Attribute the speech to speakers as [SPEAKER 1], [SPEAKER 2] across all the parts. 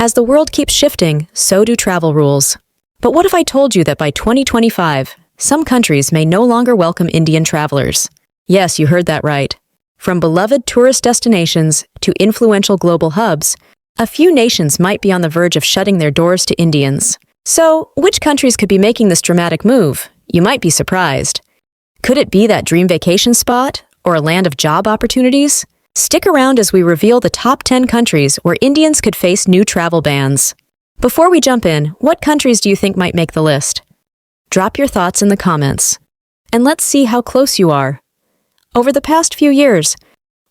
[SPEAKER 1] As the world keeps shifting, so do travel rules. But what if I told you that by 2025, some countries may no longer welcome Indian travelers? Yes, you heard that right. From beloved tourist destinations to influential global hubs, a few nations might be on the verge of shutting their doors to Indians. So, which countries could be making this dramatic move? You might be surprised. Could it be that dream vacation spot or a land of job opportunities? Stick around as we reveal the top 10 countries where Indians could face new travel bans. Before we jump in, what countries do you think might make the list? Drop your thoughts in the comments. And let's see how close you are. Over the past few years,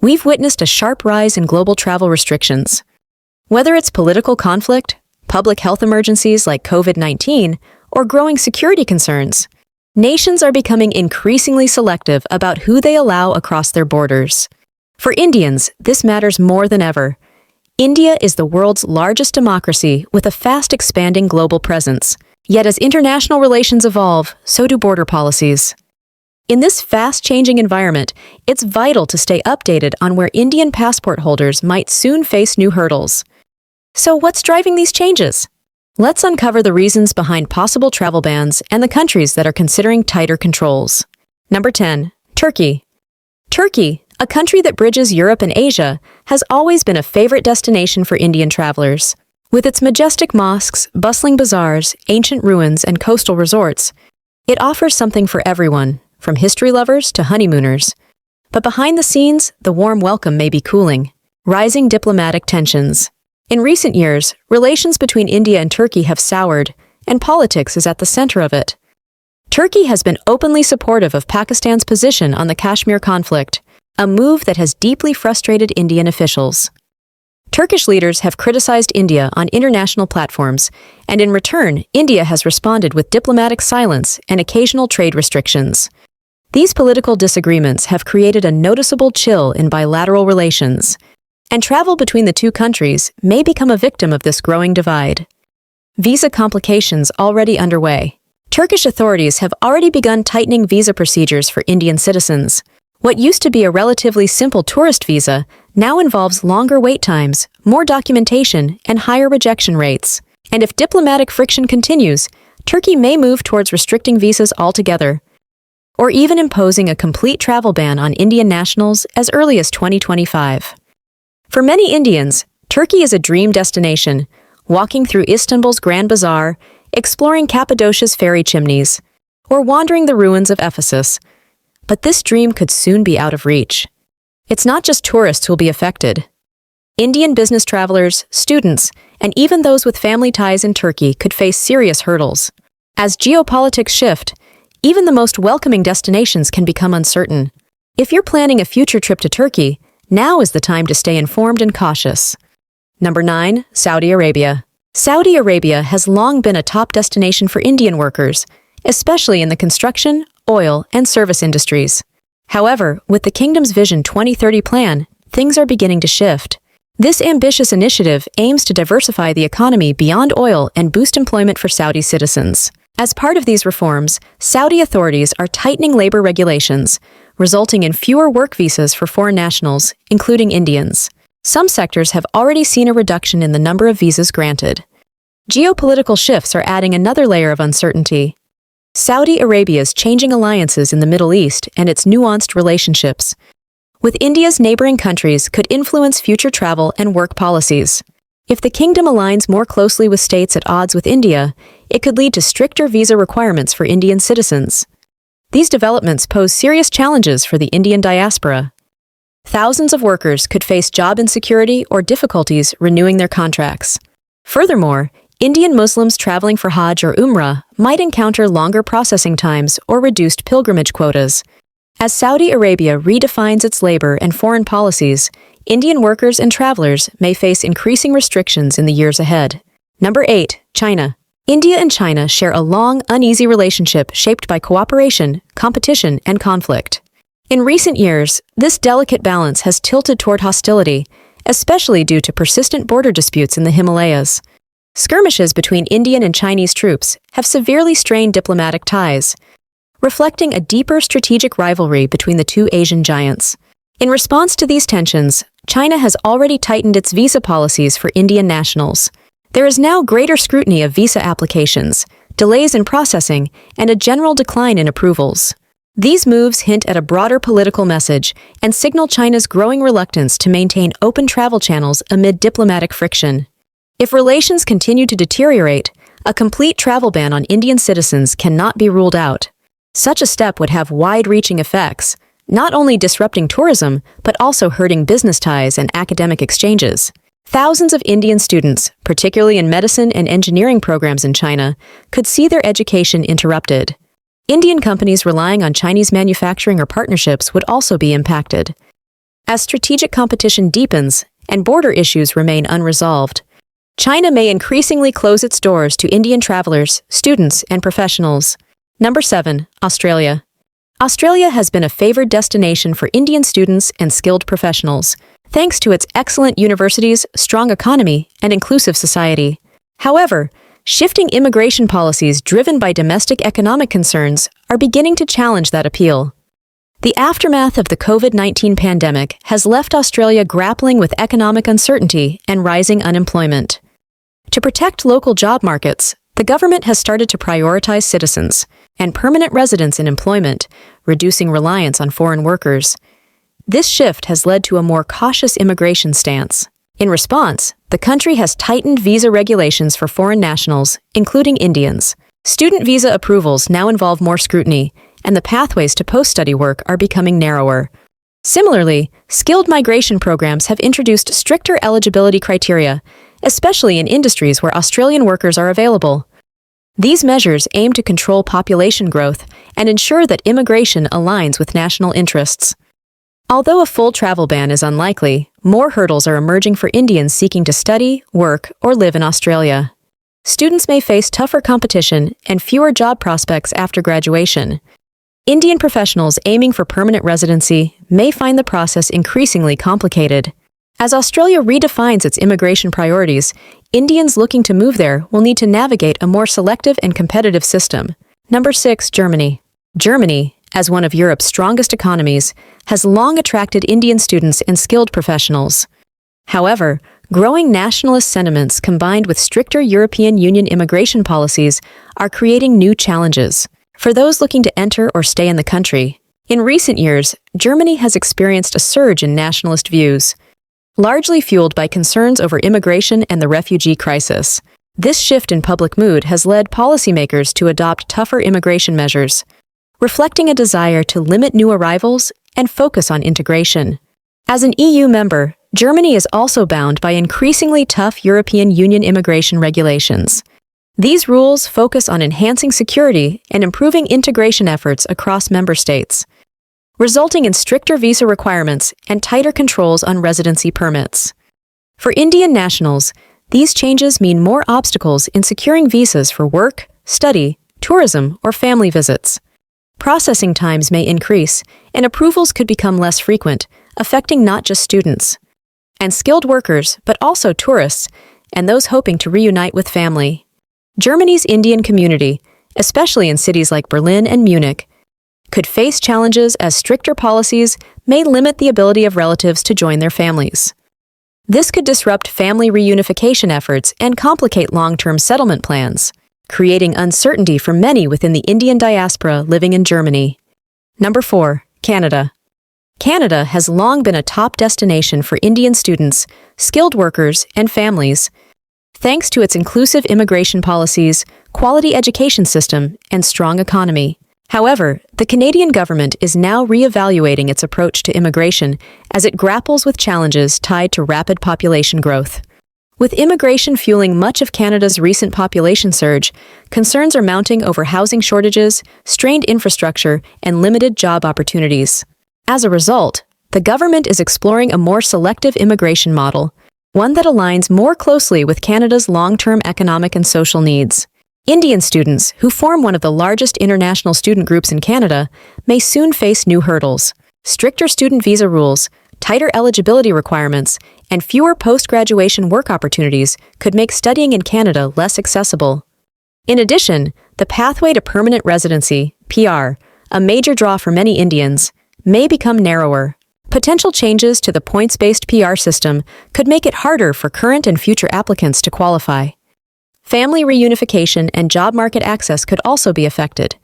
[SPEAKER 1] we've witnessed a sharp rise in global travel restrictions. Whether it's political conflict, public health emergencies like COVID-19, or growing security concerns, nations are becoming increasingly selective about who they allow across their borders. For Indians, this matters more than ever. India is the world's largest democracy with a fast-expanding global presence. Yet as international relations evolve, so do border policies. In this fast-changing environment, it's vital to stay updated on where Indian passport holders might soon face new hurdles. So what's driving these changes? Let's uncover the reasons behind possible travel bans and the countries that are considering tighter controls. Number 10. Turkey. Turkey, a country that bridges Europe and Asia, has always been a favorite destination for Indian travelers. With its majestic mosques, bustling bazaars, ancient ruins, and coastal resorts, it offers something for everyone, from history lovers to honeymooners. But behind the scenes, the warm welcome may be cooling. Rising diplomatic tensions. In recent years, relations between India and Turkey have soured, and politics is at the center of it. Turkey has been openly supportive of Pakistan's position on the Kashmir conflict, a move that has deeply frustrated Indian officials. Turkish leaders have criticized India on international platforms, and in return, India has responded with diplomatic silence and occasional trade restrictions. These political disagreements have created a noticeable chill in bilateral relations, and travel between the two countries may become a victim of this growing divide. Visa complications already underway. Turkish authorities have already begun tightening visa procedures for Indian citizens. What used to be a relatively simple tourist visa now involves longer wait times, more documentation, and higher rejection rates. And if diplomatic friction continues, Turkey may move towards restricting visas altogether, or even imposing a complete travel ban on Indian nationals as early as 2025. For many Indians, Turkey is a dream destination, walking through Istanbul's Grand Bazaar, exploring Cappadocia's fairy chimneys, or wandering the ruins of Ephesus. But this dream could soon be out of reach. It's not just tourists who'll be affected. Indian business travelers, students, and even those with family ties in Turkey could face serious hurdles. As geopolitics shift, even the most welcoming destinations can become uncertain. If you're planning a future trip to Turkey, now is the time to stay informed and cautious. Number 9. Saudi Arabia. Saudi Arabia has long been a top destination for Indian workers, especially in the construction, oil, and service industries. However, with the kingdom's Vision 2030 plan, things are beginning to shift. This ambitious initiative aims to diversify the economy beyond oil and boost employment for Saudi citizens. As part of these reforms, Saudi authorities are tightening labor regulations, resulting in fewer work visas for foreign nationals, including Indians. Some sectors have already seen a reduction in the number of visas granted. Geopolitical shifts are adding another layer of uncertainty. Saudi Arabia's changing alliances in the Middle East and its nuanced relationships with India's neighboring countries could influence future travel and work policies. If the kingdom aligns more closely with states at odds with India, it could lead to stricter visa requirements for Indian citizens. These developments pose serious challenges for the Indian diaspora. Thousands of workers could face job insecurity or difficulties renewing their contracts. Furthermore, Indian Muslims traveling for Hajj or Umrah might encounter longer processing times or reduced pilgrimage quotas. As Saudi Arabia redefines its labor and foreign policies, Indian workers and travelers may face increasing restrictions in the years ahead. Number 8. China. India and China share a long, uneasy relationship shaped by cooperation, competition, and conflict. In recent years, this delicate balance has tilted toward hostility, especially due to persistent border disputes in the Himalayas. Skirmishes between Indian and Chinese troops have severely strained diplomatic ties, reflecting a deeper strategic rivalry between the two Asian giants. In response to these tensions, China has already tightened its visa policies for Indian nationals. There is now greater scrutiny of visa applications, delays in processing, and a general decline in approvals. These moves hint at a broader political message and signal China's growing reluctance to maintain open travel channels amid diplomatic friction. If relations continue to deteriorate, a complete travel ban on Indian citizens cannot be ruled out. Such a step would have wide-reaching effects, not only disrupting tourism, but also hurting business ties and academic exchanges. Thousands of Indian students, particularly in medicine and engineering programs in China, could see their education interrupted. Indian companies relying on Chinese manufacturing or partnerships would also be impacted. As strategic competition deepens and border issues remain unresolved, China may increasingly close its doors to Indian travelers, students, and professionals. Number 7. Australia. Australia has been a favored destination for Indian students and skilled professionals, thanks to its excellent universities, strong economy, and inclusive society. However, shifting immigration policies driven by domestic economic concerns are beginning to challenge that appeal. The aftermath of the COVID-19 pandemic has left Australia grappling with economic uncertainty and rising unemployment. To protect local job markets, the government has started to prioritize citizens and permanent residents in employment, reducing reliance on foreign workers. This shift has led to a more cautious immigration stance. In response, the country has tightened visa regulations for foreign nationals, including Indians. Student visa approvals now involve more scrutiny, and the pathways to post-study work are becoming narrower. Similarly, skilled migration programs have introduced stricter eligibility criteria, especially in industries where Australian workers are available. These measures aim to control population growth and ensure that immigration aligns with national interests. Although a full travel ban is unlikely, more hurdles are emerging for Indians seeking to study, work, or live in Australia. Students may face tougher competition and fewer job prospects after graduation. Indian professionals aiming for permanent residency may find the process increasingly complicated. As Australia redefines its immigration priorities, Indians looking to move there will need to navigate a more selective and competitive system. Number 6. Germany. Germany, as one of Europe's strongest economies, has long attracted Indian students and skilled professionals. However, growing nationalist sentiments combined with stricter European Union immigration policies are creating new challenges. For those looking to enter or stay in the country, in recent years, Germany has experienced a surge in nationalist views, largely fueled by concerns over immigration and the refugee crisis. This shift in public mood has led policymakers to adopt tougher immigration measures, reflecting a desire to limit new arrivals and focus on integration. As an EU member, Germany is also bound by increasingly tough European Union immigration regulations. These rules focus on enhancing security and improving integration efforts across member states, resulting in stricter visa requirements and tighter controls on residency permits. For Indian nationals, these changes mean more obstacles in securing visas for work, study, tourism, or family visits. Processing times may increase, and approvals could become less frequent, affecting not just students and skilled workers, but also tourists and those hoping to reunite with family. Germany's Indian community, especially in cities like Berlin and Munich, could face challenges as stricter policies may limit the ability of relatives to join their families. This could disrupt family reunification efforts and complicate long-term settlement plans, creating uncertainty for many within the Indian diaspora living in Germany. Number 4. Canada. Canada has long been a top destination for Indian students, skilled workers, and families, thanks to its inclusive immigration policies, quality education system, and strong economy. However, the Canadian government is now re-evaluating its approach to immigration as it grapples with challenges tied to rapid population growth. With immigration fueling much of Canada's recent population surge, concerns are mounting over housing shortages, strained infrastructure, and limited job opportunities. As a result, the government is exploring a more selective immigration model, one that aligns more closely with Canada's long-term economic and social needs. Indian students, who form one of the largest international student groups in Canada, may soon face new hurdles. Stricter student visa rules, tighter eligibility requirements, and fewer post-graduation work opportunities could make studying in Canada less accessible. In addition, the pathway to permanent residency, PR, a major draw for many Indians, may become narrower. Potential changes to the points-based PR system could make it harder for current and future applicants to qualify. Family reunification and job market access could also be affected,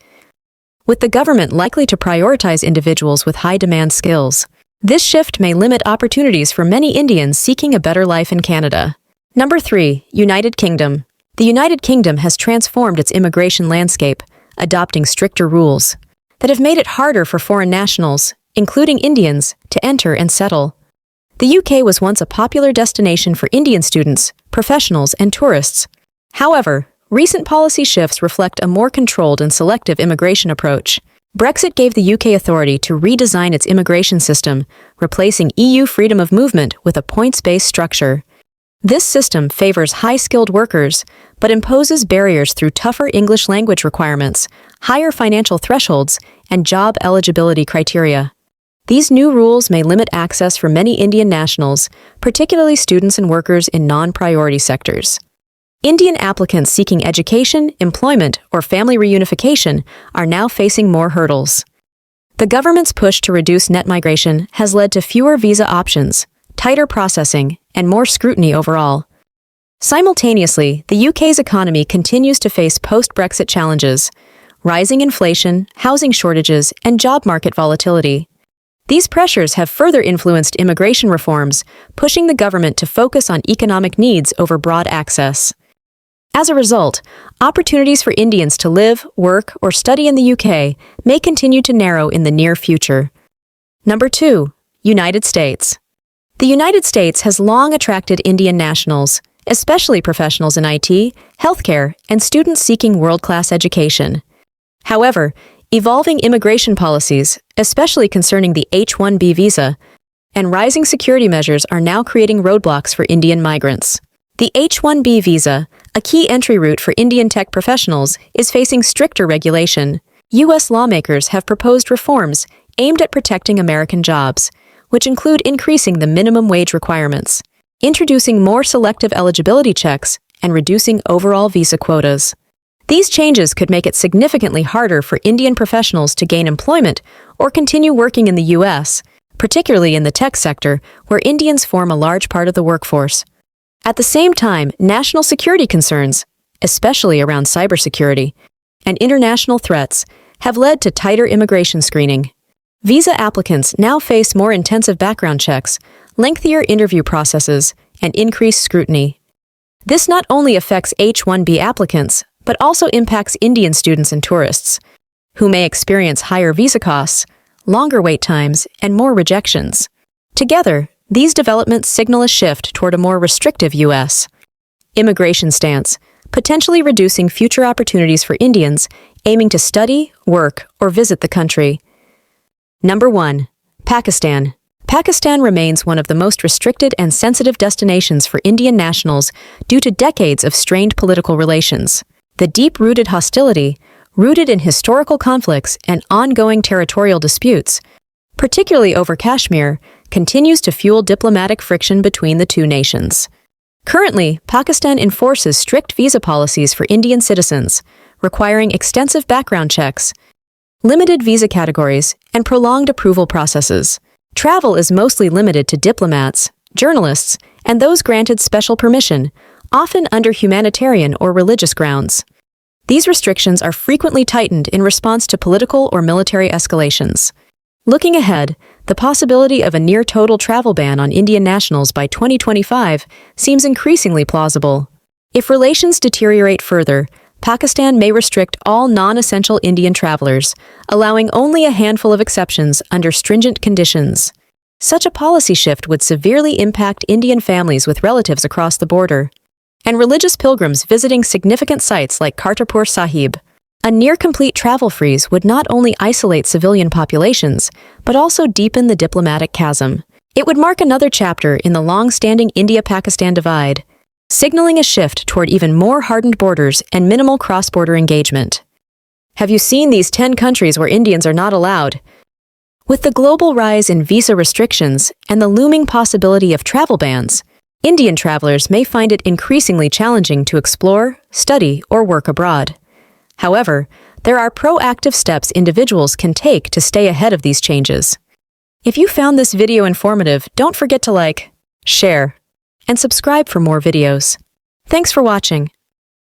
[SPEAKER 1] with the government likely to prioritize individuals with high-demand skills. This shift may limit opportunities for many Indians seeking a better life in Canada. Number 3. United Kingdom. The United Kingdom has transformed its immigration landscape, adopting stricter rules that have made it harder for foreign nationals, including Indians, to enter and settle. The UK was once a popular destination for Indian students, professionals, and tourists. However, recent policy shifts reflect a more controlled and selective immigration approach. Brexit gave the UK authority to redesign its immigration system, replacing EU freedom of movement with a points-based structure. This system favors high-skilled workers, but imposes barriers through tougher English language requirements, higher financial thresholds, and job eligibility criteria. These new rules may limit access for many Indian nationals, particularly students and workers in non-priority sectors. Indian applicants seeking education, employment, or family reunification are now facing more hurdles. The government's push to reduce net migration has led to fewer visa options, tighter processing, and more scrutiny overall. Simultaneously, the UK's economy continues to face post-Brexit challenges: rising inflation, housing shortages, and job market volatility. These pressures have further influenced immigration reforms, pushing the government to focus on economic needs over broad access. As a result, opportunities for Indians to live, work, or study in the UK may continue to narrow in the near future. Number 2. United States. The United States has long attracted Indian nationals, especially professionals in IT, healthcare, and students seeking world-class education. However, evolving immigration policies, especially concerning the H-1B visa, and rising security measures are now creating roadblocks for Indian migrants. The H-1B visa, a key entry route for Indian tech professionals, is facing stricter regulation. U.S. lawmakers have proposed reforms aimed at protecting American jobs, which include increasing the minimum wage requirements, introducing more selective eligibility checks, and reducing overall visa quotas. These changes could make it significantly harder for Indian professionals to gain employment or continue working in the U.S., particularly in the tech sector, where Indians form a large part of the workforce. At the same time, national security concerns, especially around cybersecurity, and international threats, have led to tighter immigration screening. Visa applicants now face more intensive background checks, lengthier interview processes, and increased scrutiny. This not only affects H-1B applicants, but also impacts Indian students and tourists, who may experience higher visa costs, longer wait times, and more rejections. Together, these developments signal a shift toward a more restrictive U.S. immigration stance, potentially reducing future opportunities for Indians aiming to study, work, or visit the country. Number 1. Pakistan. Pakistan remains one of the most restricted and sensitive destinations for Indian nationals due to decades of strained political relations. The deep-rooted hostility, rooted in historical conflicts and ongoing territorial disputes, particularly over Kashmir, continues to fuel diplomatic friction between the two nations. Currently, Pakistan enforces strict visa policies for Indian citizens, requiring extensive background checks, limited visa categories, and prolonged approval processes. Travel is mostly limited to diplomats, journalists, and those granted special permission, often under humanitarian or religious grounds. These restrictions are frequently tightened in response to political or military escalations. Looking ahead, the possibility of a near-total travel ban on Indian nationals by 2025 seems increasingly plausible. If relations deteriorate further, Pakistan may restrict all non-essential Indian travelers, allowing only a handful of exceptions under stringent conditions. Such a policy shift would severely impact Indian families with relatives across the border, and religious pilgrims visiting significant sites like Kartarpur Sahib. A near-complete travel freeze would not only isolate civilian populations, but also deepen the diplomatic chasm. It would mark another chapter in the long-standing India-Pakistan divide, signaling a shift toward even more hardened borders and minimal cross-border engagement. Have you seen these 10 countries where Indians are not allowed? With the global rise in visa restrictions and the looming possibility of travel bans, Indian travelers may find it increasingly challenging to explore, study, or work abroad. However, there are proactive steps individuals can take to stay ahead of these changes. If you found this video informative, don't forget to like, share, and subscribe for more videos. Thanks for watching.